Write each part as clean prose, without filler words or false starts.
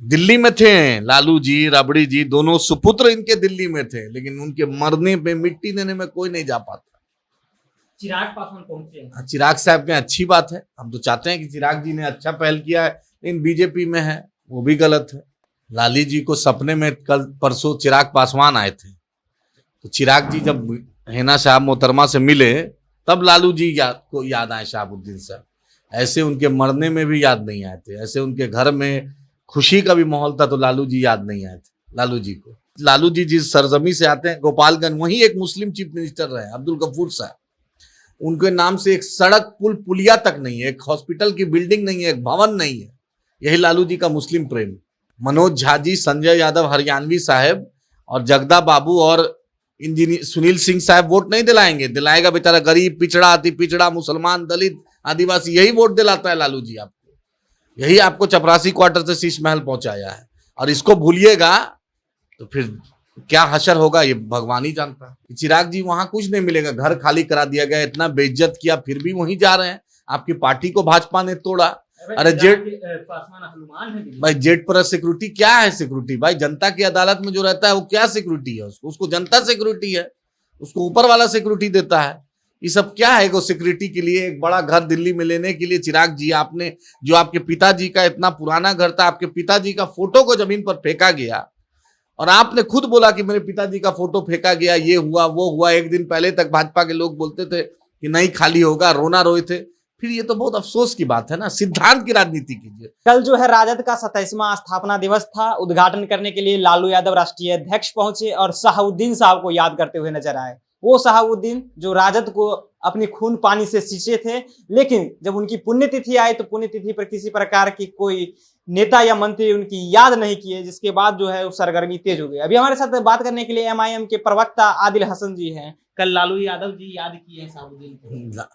दिल्ली में थे लालू जी, राबड़ी जी, दोनों सुपुत्र इनके दिल्ली में थे, लेकिन उनके मरने पे मिट्टी देने में कोई नहीं जा पाता। चिराग पासवान पहुंचे हैं। चिराग साहब के अच्छी बात है, हम तो चाहते हैं कि चिराग जी ने अच्छा पहल किया है, लेकिन बीजेपी में है वो भी गलत है। लाली जी को सपने में कल परसों चिराग पासवान आए थे, तो चिराग जी जब हिना साहब मोहतरमा से मिले तब लालू जी को याद आए शहाबुद्दीन साहब। ऐसे उनके मरने में भी याद नहीं आए थे, ऐसे उनके घर में खुशी का भी माहौल था तो लालू जी याद नहीं आए थे लालू जी को। लालू जी जिस सरजमी से आते हैं गोपालगंज, वहीं एक मुस्लिम चीफ मिनिस्टर रहे अब्दुल गफूर साहब, उनके नाम से एक सड़क पुल पुलिया तक नहीं है, एक हॉस्पिटल की बिल्डिंग नहीं है, एक भवन नहीं है। यही लालू जी का मुस्लिम प्रेम। मनोज झा जी, संजय यादव हरियाणवी साहब और जगदा बाबू और इंजीनियर सुनील सिंह साहब वोट नहीं दिलाएंगे, दिलाएगा बेचारा गरीब, पिछड़ा, अति पिछड़ा, मुसलमान, दलित, आदिवासी, यही वोट दिलाता है लालू जी आपको। यही आपको चपरासी क्वार्टर से शीश महल पहुंचाया है, और इसको भूलिएगा तो फिर क्या हशर होगा ये भगवान ही जानता है। चिराग जी वहां कुछ नहीं मिलेगा, घर खाली करा दिया गया, इतना बेइज्जत किया फिर भी वहीं जा रहे हैं। आपकी पार्टी को भाजपा ने तोड़ा। अरे जेट भाई, जेट पर सिक्योरिटी क्या है? सिक्योरिटी भाई जनता की अदालत में जो रहता है वो क्या सिक्योरिटी है? उसको जनता सिक्योरिटी है, उसको ऊपर वाला सिक्योरिटी देता है। ये सब क्या है? वो सिक्योरिटी के लिए एक बड़ा घर दिल्ली में लेने के लिए चिराग जी, आपने जो आपके पिताजी का इतना पुराना घर था, आपके पिताजी का फोटो को जमीन पर फेंका गया, और आपने खुद बोला कि मेरे पिताजी का फोटो फेंका गया, ये हुआ वो हुआ। एक दिन पहले तक भाजपा के लोग बोलते थे कि नहीं खाली होगा, रोना रोए थे। फिर ये तो बहुत अफसोस की बात है ना, सिद्धांत की राजनीति कीजिए। कल जो है राजद का 27वां स्थापना दिवस था, उद्घाटन करने के लिए लालू यादव राष्ट्रीय अध्यक्ष पहुंचे और शहाबुद्दीन साहब को याद करते हुए नजर आए। वो शहाबुद्दीन जो राजद को अपनी खून पानी से सींचे थे, लेकिन जब उनकी पुण्यतिथि आई तो पुण्यतिथि पर किसी प्रकार की कोई नेता या मंत्री उनकी याद नहीं किए, जिसके बाद जो है वो सरगर्मी तेज हो गई। अभी हमारे साथ बात करने के लिए एमआईएम के प्रवक्ता आदिल हसन जी हैं। कल लालू यादव जी याद किए शहाबुद्दीन को।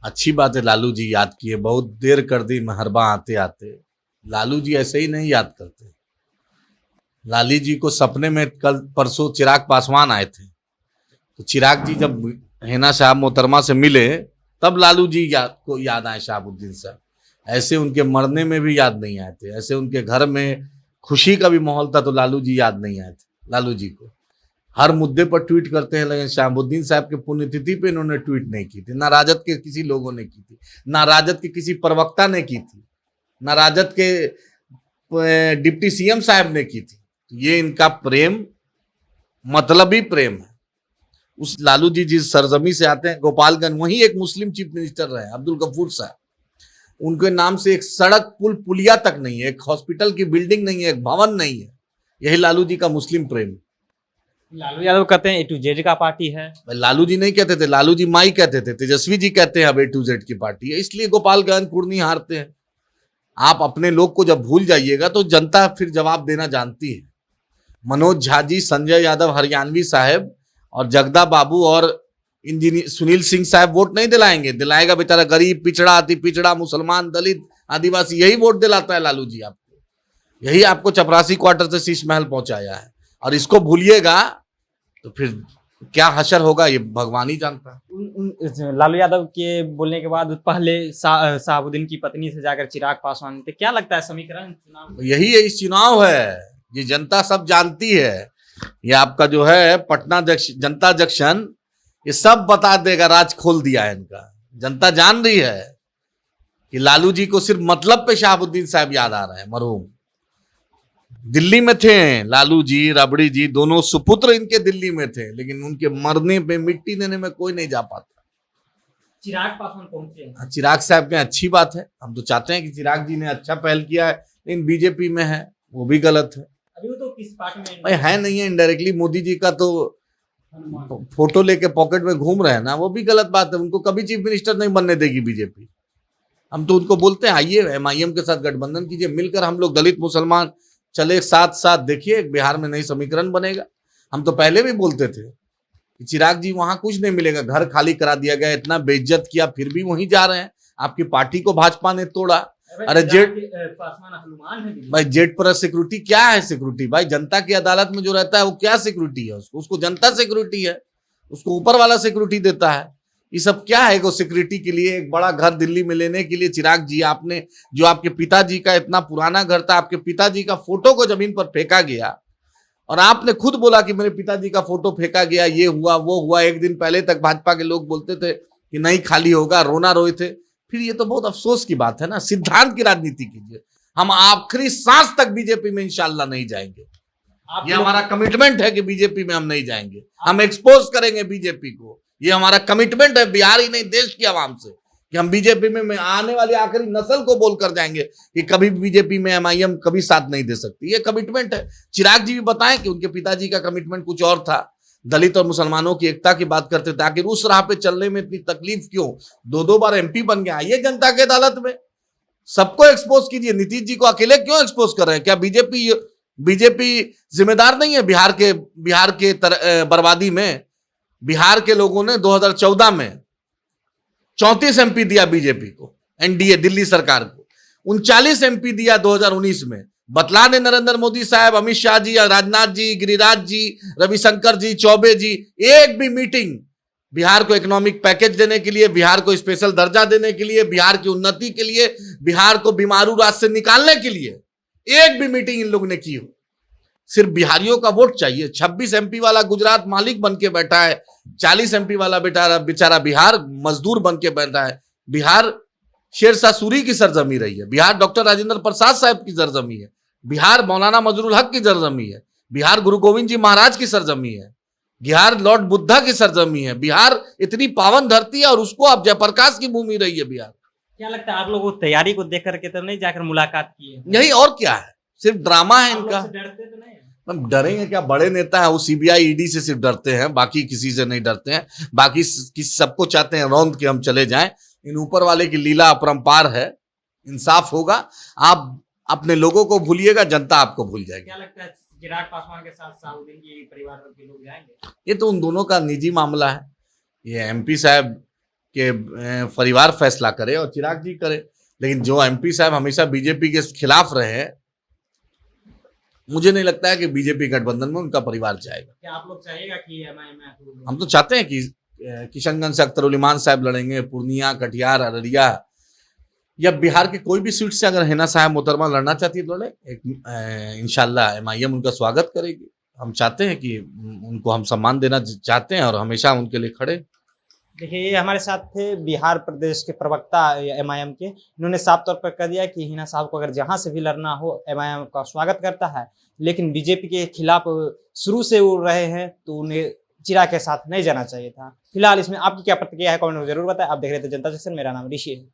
अच्छी बात है, लालू जी याद किए, बहुत देर कर दी मेहरबा आते आते। लालू जी ऐसे ही नहीं याद करते। लाली जी को सपने में कल परसों चिराग पासवान आए थे, तो चिराग जी जब हिना साहब मोहतरमा से मिले तब लालू जी को याद आए शहाबुद्दीन साहब। ऐसे उनके मरने में भी याद नहीं आए थे, ऐसे उनके घर में खुशी का भी माहौल था तो लालू जी याद नहीं आए थे लालू जी को। हर मुद्दे पर ट्वीट करते हैं, लेकिन शहाबुद्दीन साहब के पुण्यतिथि पे इन्होंने ट्वीट नहीं की थी। ना राजद के किसी लोगों ने की थी, ना राजद के किसी प्रवक्ता ने की थी, ना राजद के डिप्टी सीएम साहब ने की थी। ये इनका प्रेम मतलबी प्रेम है। उस लालू जी जिस सरजमी से आते हैं गोपालगंज, वहीं एक मुस्लिम चीफ मिनिस्टर रहे अब्दुल गफूर साहब, उनके नाम से एक सड़क पुल पुलिया तक नहीं है, एक हॉस्पिटल की बिल्डिंग नहीं है, एक भवन नहीं है। यही लालू जी का मुस्लिम प्रेम। लालू यादव कहते हैं A to Z का पार्टी है। लालू जी नहीं कहते थे, लालू जी माई कहते थे, तेजस्वी जी कहते हैं अब A to Z की पार्टी है, इसलिए गोपालगंज कुर्नी हारते हैं। आप अपने लोग को जब भूल जाइएगा तो जनता फिर जवाब देना जानती है। मनोज झा जी, संजय यादव हरियाणवी साहब और जगदा बाबू और इंजीनियर सुनील सिंह साहब वोट नहीं दिलाएंगे, दिलाएगा बेचारा गरीब, पिछड़ा, अति पिछड़ा, मुसलमान, दलित, आदिवासी, यही वोट दिलाता है लालू जी आपको। यही आपको चपरासी क्वार्टर से शीश महल पहुंचाया है, और इसको भूलिएगा तो फिर क्या हशर होगा ये भगवान ही जानता है। लालू यादव के बोलने के बाद पहले शहाबुद्दीन की पत्नी से जाकर चिराग पासवान थे। क्या लगता है समीकरण चुनाव? यही है, इस चुनाव है, ये जनता सब जानती है। ये आपका जो है पटना जनता जंक्शन, ये सब बता देगा, राज खोल दिया है इनका। जनता जान रही है कि लालू जी को सिर्फ मतलब पे शहाबुद्दीन साहब याद आ रहे हैं, मरहूम। दिल्ली में थे लालू जी, राबड़ी जी, दोनों सुपुत्र इनके दिल्ली में थे, लेकिन उनके मरने पे मिट्टी देने में कोई नहीं जा पाता। चिराग पासवान पहुंचे हैं। चिराग साहब के अच्छी बात है, हम तो चाहते हैं कि चिराग जी ने अच्छा पहल किया है, लेकिन बीजेपी में है वो भी गलत है। अभी वो तो किस पार्टी में भाई है नहीं है, इनडायरेक्टली मोदी जी का तो फोटो लेके पॉकेट में घूम रहे हैं ना, वो भी गलत बात है। उनको कभी चीफ मिनिस्टर नहीं बनने देगी बीजेपी। हम तो उनको बोलते हैं आइए एमआईएम के साथ गठबंधन कीजिए, मिलकर हम लोग दलित मुसलमान चले साथ साथ, देखिए बिहार में नई समीकरण बनेगा। हम तो पहले भी बोलते थे कि चिराग जी वहां कुछ नहीं मिलेगा, घर खाली करा दिया गया, इतना बेइज्जत किया फिर भी वहीं जा रहे हैं। आपकी पार्टी को भाजपा ने तोड़ा। अरे जेट भाई, जेट पर सिक्योरिटी क्या है? सिक्योरिटी भाई जनता की अदालत में जो रहता है वो क्या सिक्योरिटी है? उसको जनता सिक्योरिटी है, उसको ऊपर वाला सिक्योरिटी देता है। ये सब क्या है? वो सिक्योरिटी के लिए एक बड़ा घर दिल्ली में लेने के लिए चिराग जी आपने, जो आपके पिताजी का इतना पुराना घर था, आपके पिताजी का फोटो को जमीन पर फेंका गया और आपने खुद बोला कि मेरे पिताजी का फोटो फेंका गया, ये हुआ वो हुआ। एक दिन पहले तक भाजपा के लोग बोलते थे कि नहीं खाली होगा, रोना रोए थे। फिर ये तो बहुत अफसोस की बात है ना। सिद्धांत की राजनीति कीजिए। हम आखिरी सांस तक बीजेपी में इंशाल्लाह नहीं जाएंगे। ये हमारा कमिटमेंट है कि बीजेपी में हम नहीं जाएंगे। हम एक्सपोज करेंगे बीजेपी को। ये हमारा कमिटमेंट है बिहार ही नहीं देश की आवाम से कि हम बीजेपी में आने वाली आखिरी नस्ल को बोलकर जाएंगे कि कभी बीजेपी में एमआईएम कभी साथ नहीं दे सकती। ये कमिटमेंट है। चिराग जी भी बताएं कि उनके पिताजी का कमिटमेंट कुछ और था, दलित और मुसलमानों की एकता की बात करते थे। आखिर उस राह पे चलने में इतनी तकलीफ क्यों? 2-2 बार एमपी बन गया। ये जनता की अदालत में सबको एक्सपोज कीजिए। नीतीश जी को अकेले क्यों एक्सपोज कर रहे हैं? क्या बीजेपी जिम्मेदार नहीं है बिहार के बर्बादी में? बिहार के लोगों ने 2014 में 34 एमपी दिया बीजेपी को, एनडीए दिल्ली सरकार को। 39 एमपी दिया 2019 में। बतला दे नरेंद्र मोदी साहब, अमित शाह जी, राजनाथ जी, गिरिराज जी, रविशंकर जी, चौबे जी, एक भी मीटिंग बिहार को इकोनॉमिक पैकेज देने के लिए, बिहार को स्पेशल दर्जा देने के लिए, बिहार की उन्नति के लिए, बिहार को बीमारू राज से निकालने के लिए एक भी मीटिंग इन लोगों ने की हो? सिर्फ बिहारियों का वोट चाहिए। 26 एमपी वाला गुजरात मालिक बन के बैठा है, 40 एमपी वाला बेचारा बिहार मजदूर बन के बैठा है। बिहार शेरशाह सूरी की सरजमी रही है। बिहार डॉक्टर राजेंद्र प्रसाद साहब की सरजमी है। बिहार मौलाना मजरूल हक की सरजमी है। बिहार गुरु गोविंद जी महाराज की सरजमी है। बिहार लॉर्ड बुद्धा की सरजमी है। बिहार इतनी पावन धरती है और उसको अब जयप्रकाश की भूमि रही है बिहार। क्या लगता है आप लोगों को तैयारी को देख करके तो नहीं जाकर मुलाकात की है? यही और क्या है? सिर्फ ड्रामा है आप लोग इनका। से डरते तो नहीं है? हम डरेंगे क्या? बड़े नेता है वो सीबीआई ईडी से सिर्फ डरते हैं, बाकी किसी से नहीं डरते हैं। बाकी सबको चाहते हैं रौंद के हम चले जाएं। इन ऊपर वाले की लीला अपरंपार है। इंसाफ होगा। आप अपने लोगों को भूलिएगा, जनता आपको भूल जाएगी। क्या लगता है चिराग पासवान के साथ शाहउद्दीन के परिवार के लोग जाएंगे? ये तो उन दोनों का निजी मामला है। ये एमपी साहब के परिवार फैसला करे और चिराग जी करे। लेकिन जो एमपी साहब हमेशा बीजेपी के खिलाफ रहे हैं, मुझे नहीं लगता है कि बीजेपी गठबंधन में उनका परिवार जाएगा। क्या आप लोग चाहिएगा कि एमआईएम? हम तो चाहते हैं कि किशनगंज से अख्तर उल इमान साहब लड़ेंगे, पूर्णिया, कटिहार, अररिया या बिहार के कोई भी सीट से अगर हिना साहब मोहतरमा लड़ना चाहती है तो लड़े। इंशाल्लाह एमआईएम उनका स्वागत करेगी। हम चाहते हैं कि उनको हम सम्मान देना चाहते हैं और हमेशा उनके लिए खड़े। देखिए, ये हमारे साथ थे बिहार प्रदेश के प्रवक्ता एमआईएम के। इन्होंने साफ तौर पर कह दिया कि हिना साहब को अगर जहां से भी लड़ना हो एमआईएम का स्वागत करता है, लेकिन बीजेपी के खिलाफ शुरू से वो रहे हैं तो उन्हें चिराग के साथ नहीं जाना चाहिए था। फिलहाल इसमें आपकी क्या प्रतिक्रिया है? कमेंट में जरूर बताएं। आप देख रहे थे जनता जंक्शन। मेरा नाम ऋषि है।